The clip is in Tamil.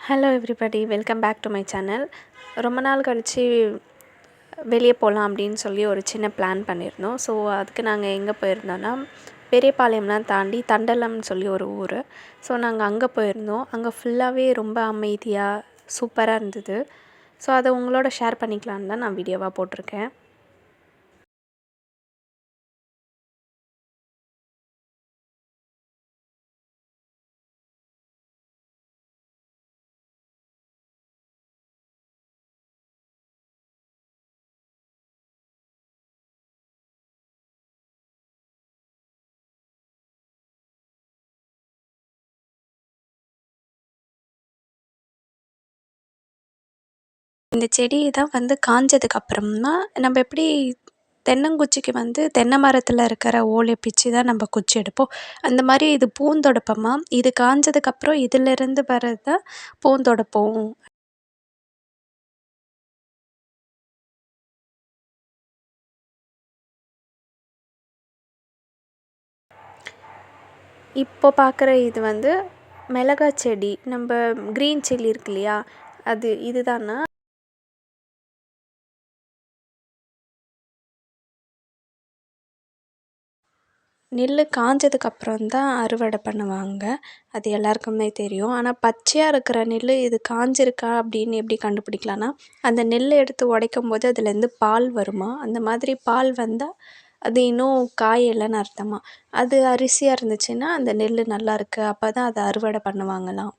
Hello everybody, welcome back to my channel. ரொம்ப நாள் கழித்து வெளியே போகலாம் அப்படின்னு சொல்லி ஒரு சின்ன பிளான் பண்ணியிருந்தோம். ஸோ அதுக்கு நாங்கள் எங்கே போயிருந்தோன்னா, பெரியபாளையம்லாம் தாண்டி தண்டலம்னு சொல்லி ஒரு ஊர். ஸோ நாங்கள் அங்கே போயிருந்தோம். அங்கே ஃபுல்லாகவே ரொம்ப அமைதியாக சூப்பராக இருந்தது. ஸோ அதை உங்களோட ஷேர் பண்ணிக்கலான்னு தான் நான் வீடியோவாக போட்டிருக்கேன். இந்த செடி தான் காஞ்சதுக்கு அப்புறம் தான் நம்ம எப்படி தென்னங்குச்சிக்கு தென்னை மரத்தில் இருக்கிற ஓலை பிச்சு தான் நம்ம குச்சி எடுப்போம். அந்த மாதிரி இது பூந்தொடப்பமா, இது காஞ்சதுக்கப்புறம் இதிலிருந்து வர்றது தான் பூந்தொடப்பம். இப்போ பார்க்குற இது மிளகா செடி, நம்ம க்ரீன் சில்லி இருக்கு இல்லையா, அது இதுதானா. நெல் காஞ்சதுக்கப்புறம் தான் அறுவடை பண்ணுவாங்க. அது எல்லாருக்குமே தெரியும். ஆனால் பச்சையாக இருக்கிற நெல் இது காஞ்சிருக்கா அப்படின்னு எப்படி கண்டுபிடிக்கலான்னா, அந்த நெல்லை எடுத்து உடைக்கும்போது அதுலேருந்து பால் வருமா, அந்த மாதிரி பால் வந்தால் அது இன்னும் காயலைன்னு அர்த்தமா. அது அரிசியாக இருந்துச்சுன்னா அந்த நெல் நல்லா இருக்குது, அப்போ தான் அதை அறுவடை பண்ணுவாங்களாம்.